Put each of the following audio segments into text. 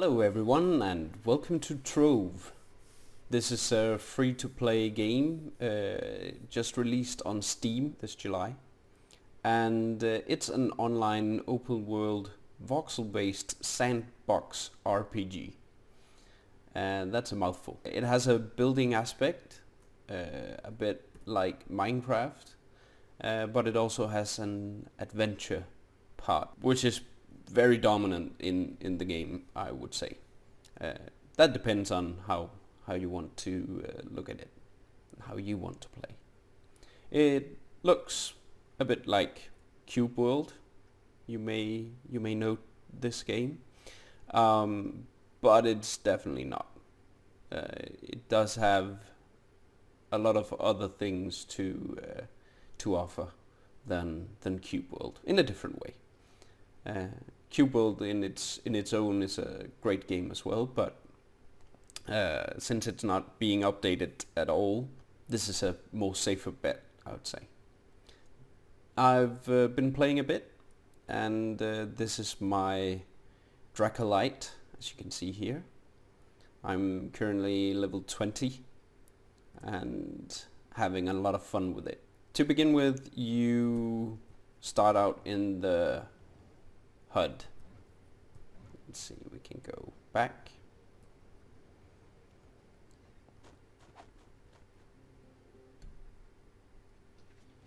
Hello everyone and welcome to Trove. This is a free-to-play game just released on Steam this July, and it's an online open-world voxel-based sandbox RPG. And that's a mouthful. It has a building aspect, a bit like Minecraft, but it also has an adventure part, which is very dominant in the game, I would say. That depends on how you want to look at it, how you want to play. It looks a bit like Cube World. You may know this game, but it's definitely not. It does have a lot of other things to offer than Cube World in a different way. Cube World in its own is a great game as well, but since it's not being updated at all, this is a more safer bet, I would say. I've been playing a bit, and this is my kNight, as you can see here. I'm currently level 20 and having a lot of fun with it. To begin with, you start out in the HUD. Let's see, we can go back.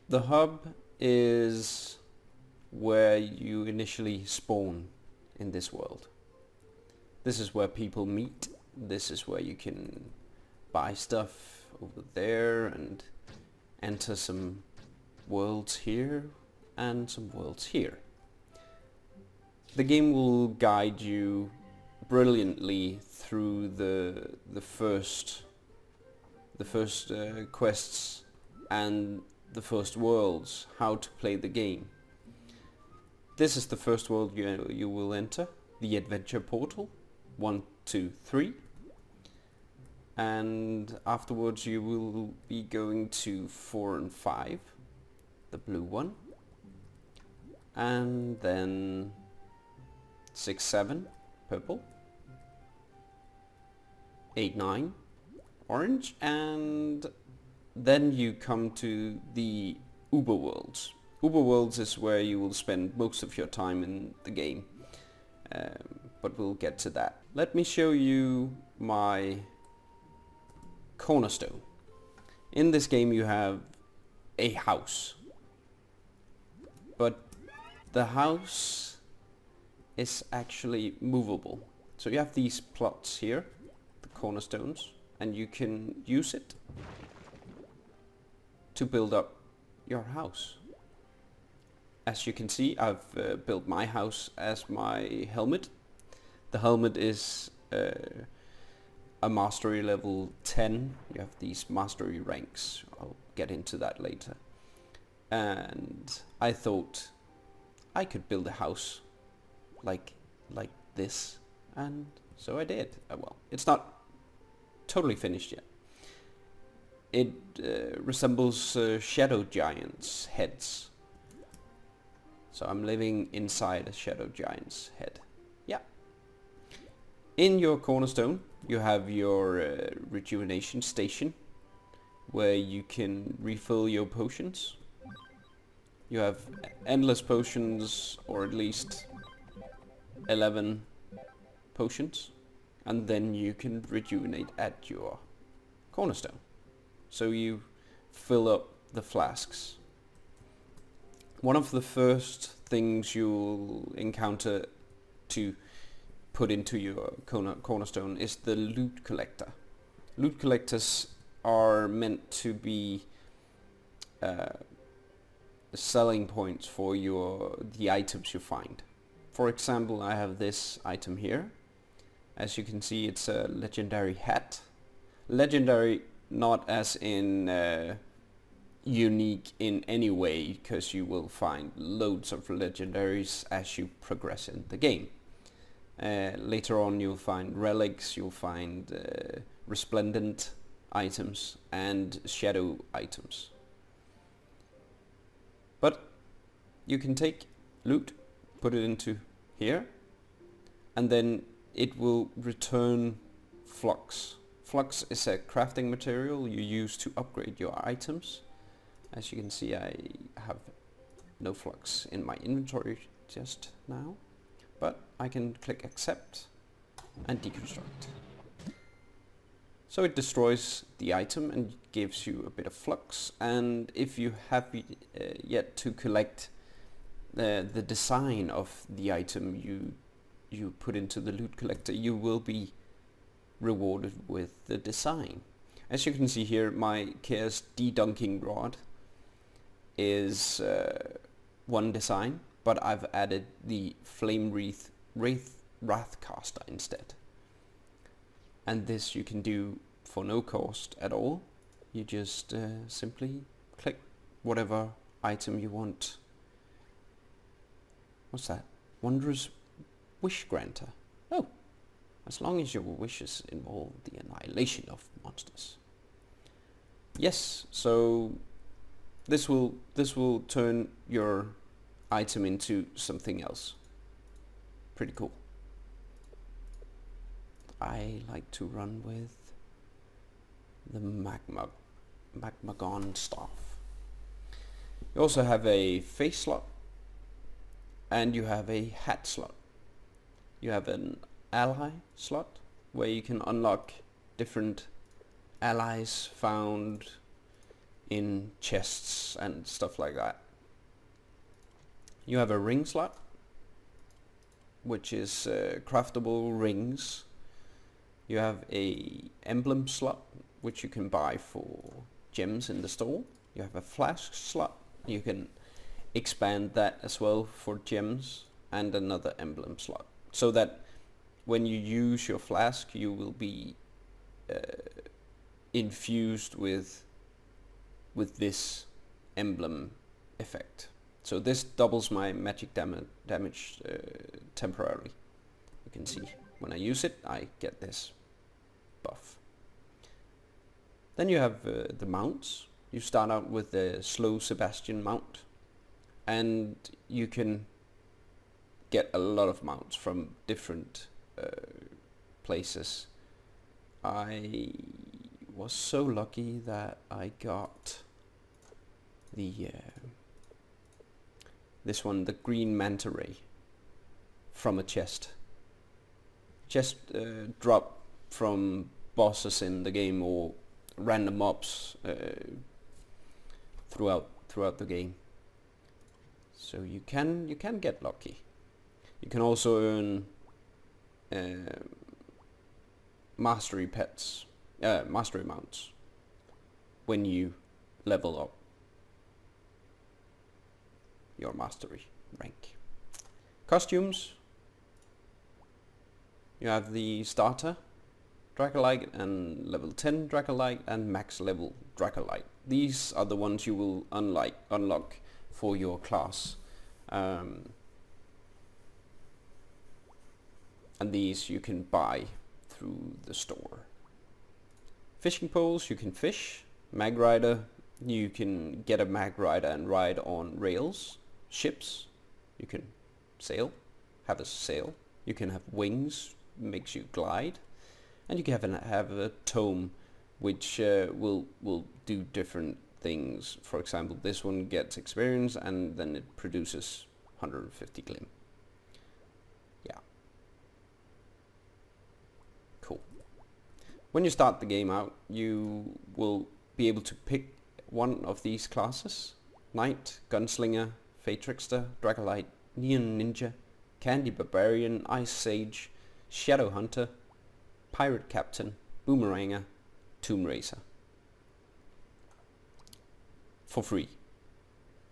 The hub is where you initially spawn in this world. This is where people meet. This is where you can buy stuff over there and enter some worlds here and some worlds here. The game will guide you brilliantly through the first quests and the first worlds, how to play the game. This is the first world you will enter, the adventure portal, 1, 2, 3. And afterwards you will be going to 4 and 5, the blue one, and then 6, 7, purple, 8, 9, orange, and then you come to the Uber Worlds. Uber Worlds is where you will spend most of your time in the game, but we'll get to that. Let me show you my cornerstone. In this game you have a house, but the house is actually movable. So you have these plots here, the cornerstones, and you can use it to build up your house. As you can see, I've built my house as my helmet. The helmet is a mastery level 10. You have these mastery ranks. I'll get into that later. And I thought I could build a house like this, and so I did. Well, it's not totally finished yet. It resembles shadow giants' heads. So I'm living inside a shadow giant's head. Yeah. In your cornerstone, you have your rejuvenation station, where you can refill your potions. You have endless potions, or at least 11 potions, and then you can rejuvenate at your cornerstone. So you fill up the flasks. One of the first things you'll encounter to put into your cornerstone is the loot collector. Loot collectors are meant to be selling points for the items you find. For example, I have this item here. As you can see, it's a legendary hat. Legendary not as in unique in any way, because you will find loads of legendaries as you progress in the game. Later on you'll find relics, you'll find resplendent items and shadow items. But you can take loot, put it into here, and then it will return flux. Flux is a crafting material you use to upgrade your items. As you can see, I have no flux in my inventory just now, but I can click accept and deconstruct. So it destroys the item and gives you a bit of flux, and if you have yet to collect the design of the item you put into the loot collector, you will be rewarded with the design. As you can see here, my Chaos Dedunking Rod is one design, but I've added the Flame Wrathcaster instead. And this you can do for no cost at all. You just simply click whatever item you want. What's that? Wondrous Wish Granter. Oh, as long as your wishes involve the annihilation of monsters. Yes, so this will turn your item into something else. Pretty cool. I like to run with the Magmagon staff. You also have a face slot, and you have a hat slot. You have an ally slot where you can unlock different allies found in chests and stuff like that. You have a ring slot, which is craftable rings. You have a emblem slot, which you can buy for gems in the store. You have a flask slot. You can expand that as well for gems, and another emblem slot, so that when you use your flask, you will be infused with this emblem effect. So this doubles my magic damage temporarily. You can see when I use it, I get this buff. Then you have the mounts. You start out with the Slow Sebastian mount, and you can get a lot of mounts from different places. I was so lucky that I got the this one, the green manta ray, from a chest. Drop from bosses in the game or random mobs throughout the game. So you can get lucky. You can also earn mastery mounts when you level up your mastery rank. Costumes. You have the starter Dracolite and level 10 Dracolite and max level Dracolite. These are the ones you will unlock for your class. And these you can buy through the store. Fishing poles, you can fish. Mag Rider, you can get a Mag Rider and ride on rails. Ships, you can have a sail. You can have wings, makes you glide. And you can have a tome, which will do different things. For example, this one gets experience and then it produces 150 glim. Yeah. Cool. When you start the game out, you will be able to pick one of these classes: Knight, Gunslinger, Fate Trickster, Dracolite, Neon Ninja, Candy Barbarian, Ice Sage, Shadow Hunter, Pirate Captain, Boomeranger, Tomb Racer. For free.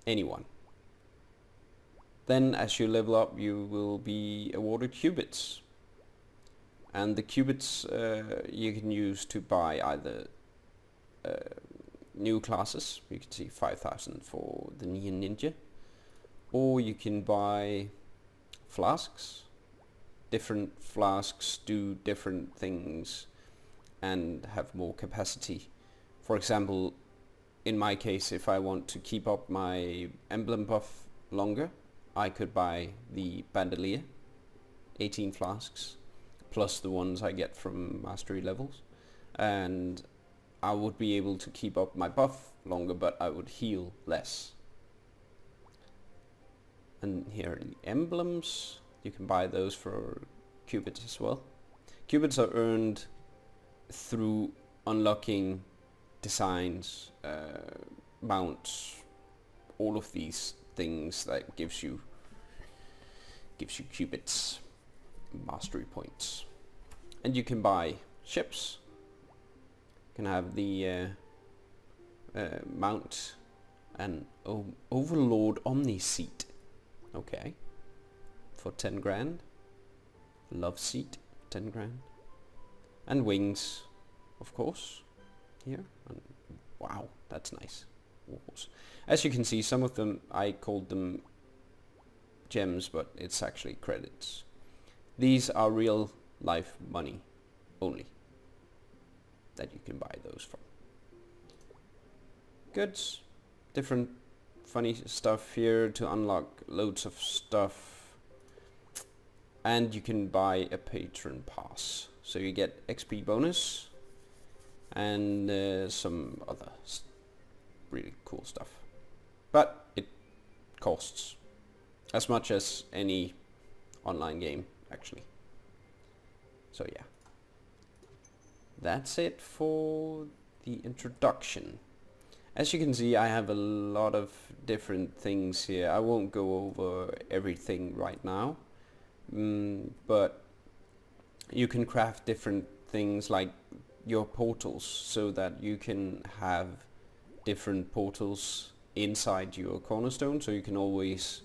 Anyone. Then as you level up, you will be awarded qubits. And the qubits you can use to buy either new classes. You can see 5,000 for the Neon Ninja. Or you can buy flasks. Different flasks do different things and have more capacity. For example, in my case, if I want to keep up my emblem buff longer, I could buy the Bandolier, 18 flasks, plus the ones I get from mastery levels, and I would be able to keep up my buff longer, but I would heal less. And here are the emblems. You can buy those for cubits as well. Cubits are earned through unlocking designs, mounts, all of these things that gives you cubits, mastery points. And you can buy ships. You can have the mount an Overlord Omni seat. Okay, for 10 grand. Love seat, 10 grand. And wings, of course, here. And wow, that's nice. As you can see, some of them, I called them gems, but it's actually credits. These are real life money only that you can buy those from. Goods, different funny stuff here to unlock loads of stuff, and you can buy a patron pass, so you get XP bonus and some other really cool stuff, but it costs as much as any online game actually. So yeah, that's it for the introduction. As you can see, I have a lot of different things here. I won't go over everything right now, but you can craft different things like your portals, so that you can have different portals inside your cornerstone, so you can always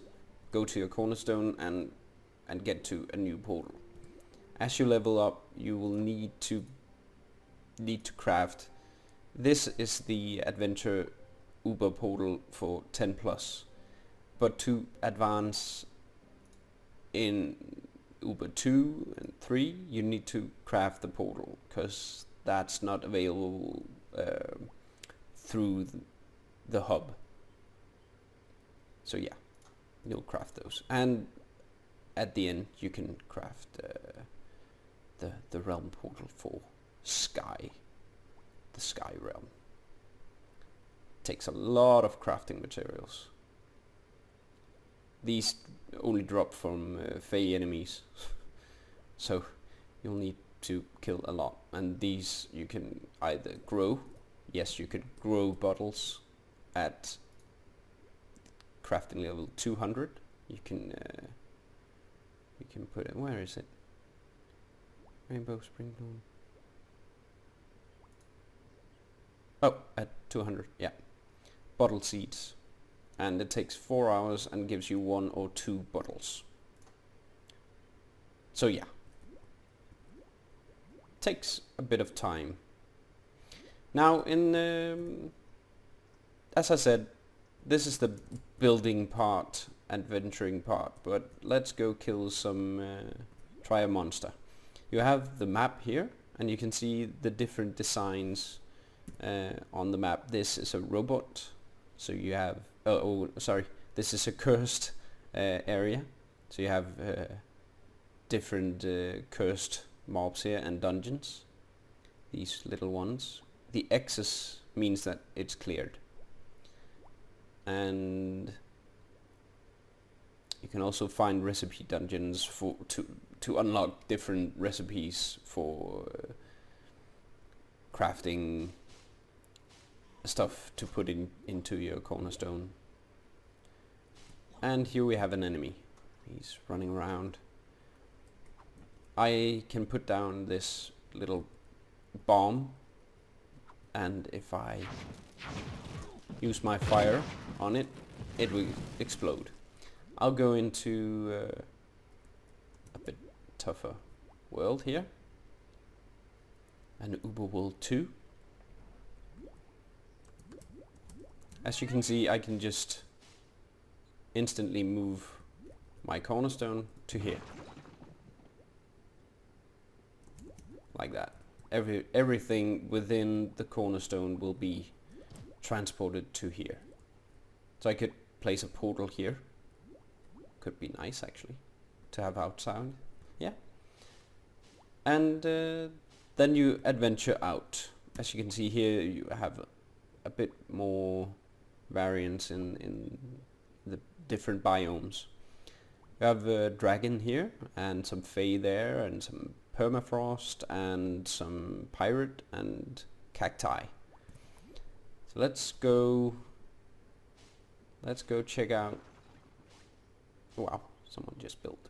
go to your cornerstone and get to a new portal. As you level up, you will need to craft. This is the adventure Uber portal for 10 plus, but to advance in Uber 2 and 3 you need to craft the portal, because that's not available through the hub. So yeah, you'll craft those, and at the end you can craft the realm portal for Sky. The Sky Realm takes a lot of crafting materials. These only drop from Fey enemies, so you'll need to kill a lot. And these you can either grow. Yes, you could grow bottles at crafting level 200. You can put it. Where is it? Rainbow Spring Bloom. Oh, at 200, yeah. Bottle seeds. And it takes 4 hours and gives you 1 or 2 bottles. So yeah. Takes a bit of time. Now as I said, this is the building part, adventuring part, but let's go kill some, try a monster. You have the map here, and you can see the different designs on the map. This is a robot, so you have this is a cursed area, so you have different cursed mobs here and dungeons, these little ones. The X's means that it's cleared, and you can also find recipe dungeons for to unlock different recipes for crafting stuff to put into your cornerstone. And here we have an enemy. He's running around. I can put down this little bomb, and if I use my fire on it, it will explode. I'll go into a bit tougher world here, an Uber World 2. As you can see, I can just instantly move my cornerstone to here. Like that. Everything within the cornerstone will be transported to here. So I could place a portal here. Could be nice actually to have outside. Yeah. And then you adventure out. As you can see here, you have a bit more variance in the different biomes. You have a dragon here, and some fae there, and some permafrost, and some pirate, and cacti. So let's go check out... Wow, someone just built.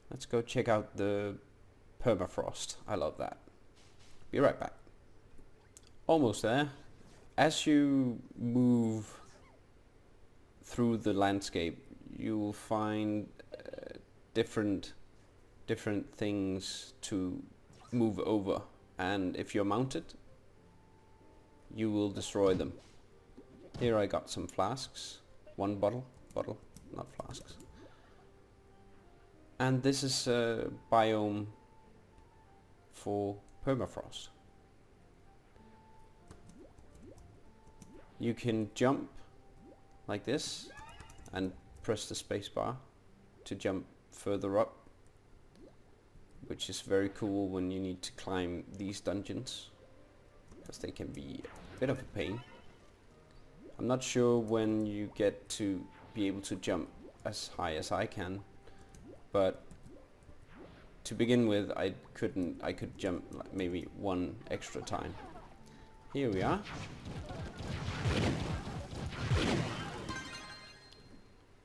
Let's go check out the permafrost. I love that. Be right back. Almost there. As you move through the landscape, you will find different things to move over, and if you're mounted, you will destroy them. Here I got some flasks. One bottle, not flasks. And this is a biome for permafrost. You can jump like this and press the spacebar to jump further up, which is very cool when you need to climb these dungeons, because they can be a bit of a pain. I'm not sure when you get to be able to jump as high as I can, but to begin with I could jump like maybe one extra time. Here we are.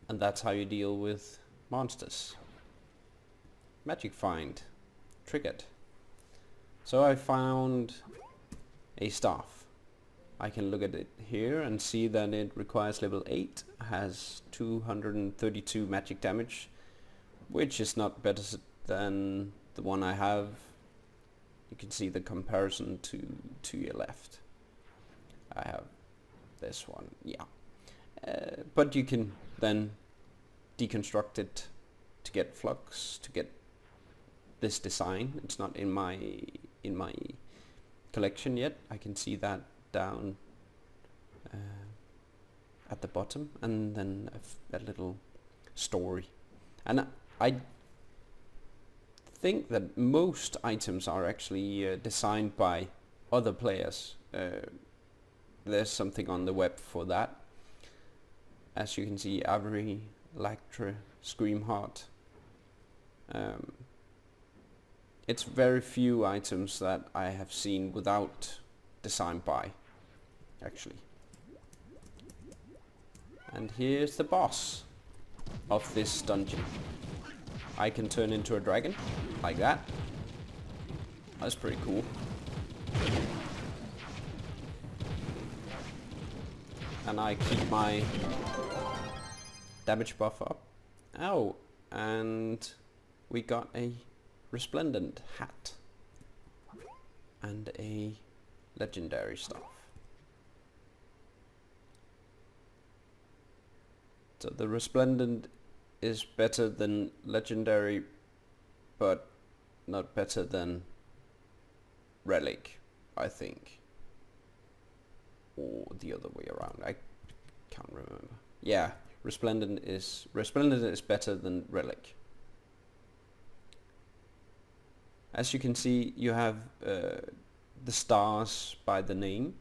And that's how you deal with monsters. Magic find. Triggered. So I found a staff. I can look at it here and see that it requires level 8, has 232 magic damage, which is not better than the one I have. You can see the comparison to your left. I have this one, yeah. But you can then deconstruct it to get flux, to get this design. It's not in my collection yet. I can see that down at the bottom, and then a little story. And I think that most items are actually designed by other players. There's something on the web for that. As you can see, Avery, Lactra, Screamheart. It's very few items that I have seen without design by, actually. And here's the boss of this dungeon. I can turn into a dragon, like that. That's pretty cool. And I keep my damage buff up. Oh, and we got a resplendent hat and a legendary stuff. So the resplendent is better than legendary, but not better than relic, I think. Or the other way around. I can't remember. Yeah, resplendent is better than relic. As you can see, you have the stars by the name,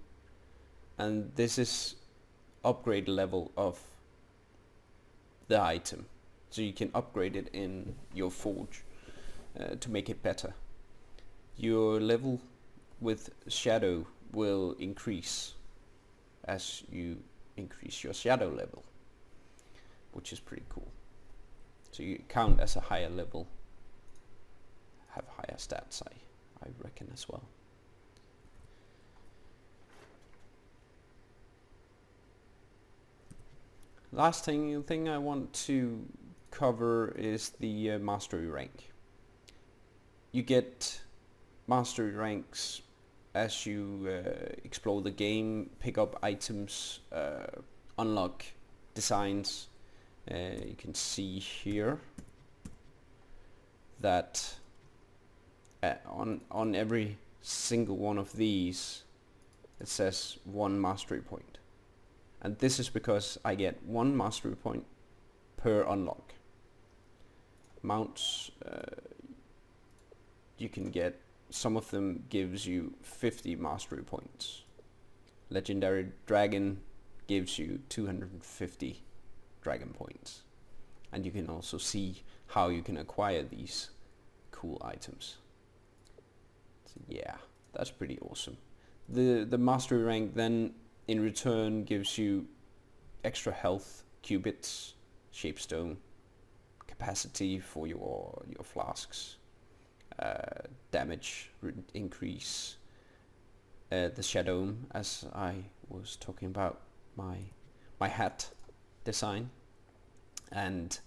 and this is upgrade level of the item. So you can upgrade it in your forge to make it better. Your level with shadow will increase as you increase your shadow level, which is pretty cool. So you count as a higher level, have higher stats, I reckon, as well. Last thing I want to cover is the mastery rank. You get mastery ranks as you explore the game, pick up items, unlock designs. You can see here that on every single one of these it says 1 mastery point, and this is because I get 1 mastery point per unlock. Mounts, you can get, some of them gives you 50 mastery points. Legendary Dragon gives you 250 dragon points. And you can also see how you can acquire these cool items. So yeah, that's pretty awesome. The mastery rank then in return gives you extra health, cubits, shapestone, capacity for your flasks, damage increase, the shadow, as I was talking about, my hat design, and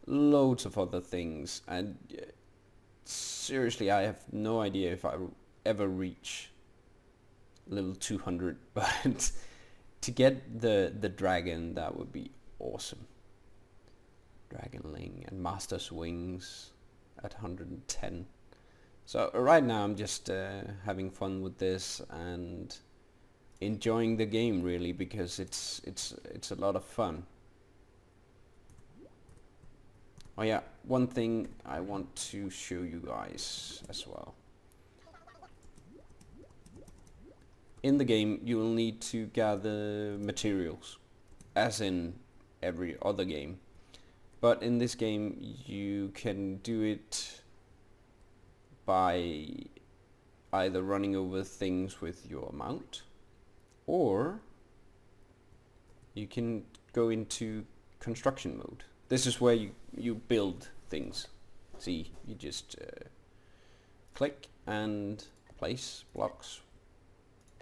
loads of other things. And seriously, I have no idea if I will ever reach level 200, but to get the dragon, that would be awesome. Dragonling and Master's Wings at 110. So right now I'm just having fun with this and enjoying the game, really, because it's a lot of fun. Oh yeah, one thing I want to show you guys as well. In the game you will need to gather materials, as in every other game. But in this game you can do it by either running over things with your mount, or you can go into construction mode. This is where you build things. See, you just click and place blocks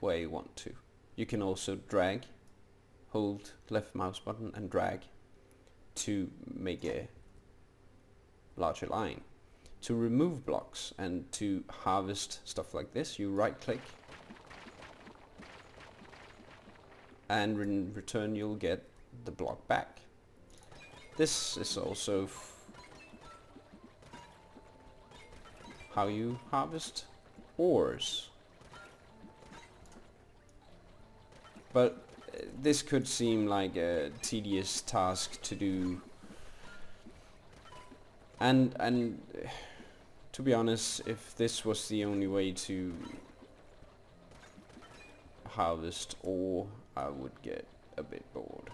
where you want to. You can also drag, hold left mouse button and drag to make a larger line. To remove blocks and to harvest stuff like this, you right click, and in return you'll get the block back. This is also how you harvest ores. But this could seem like a tedious task to do, and to be honest, if this was the only way to harvest ore, I would get a bit bored.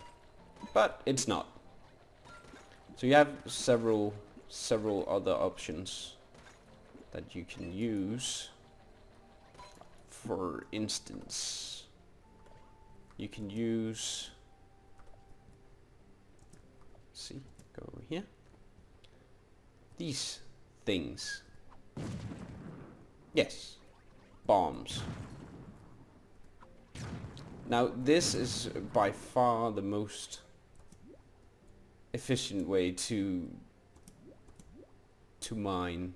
But it's not. So you have several other options that you can use. For instance, you can use, see, go over here, these things. Yes, bombs. Now this is by far the most efficient way to mine.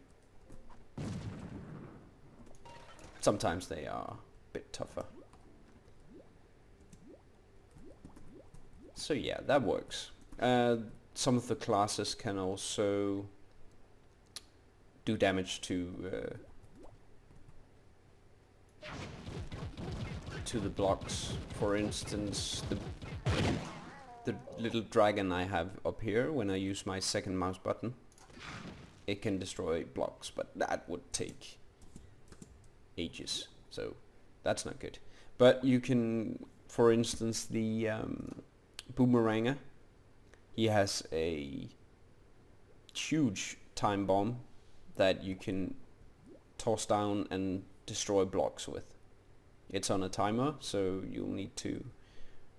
Sometimes they are a bit tougher. So yeah, that works. Some of the classes can also do damage to the blocks. For instance, the little dragon I have up here, when I use my second mouse button, it can destroy blocks, but that would take ages, so that's not good. But you can, for instance, the boomeranger, he has a huge time bomb that you can toss down and destroy blocks with. It's on a timer, so you'll need to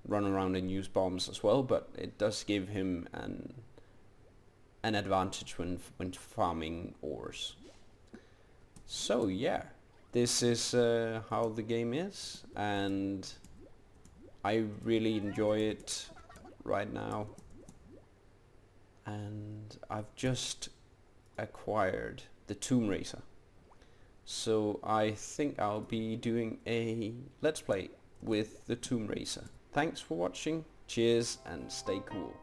run around and use bombs as well, but it does give him an advantage when farming ores. So yeah, this is how the game is, and I really enjoy it right now. And I've just acquired the Tomb Racer, so I think I'll be doing a Let's Play with the Tomb Racer. Thanks for watching, cheers, and stay cool.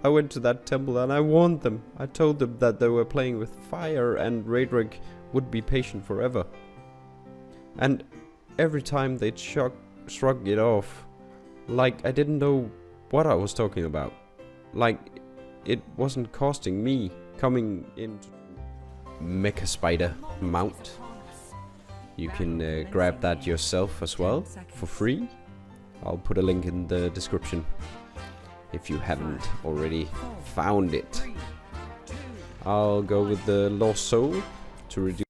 I went to that temple and I warned them. I told them that they were playing with fire and Raedric would be patient forever. And every time they shrug it off. Like I didn't know what I was talking about. Like it wasn't costing me coming into Mecha Spider mount. You can grab that yourself as well for free. I'll put a link in the description if you haven't already found it. I'll go with the Lost Soul to reduce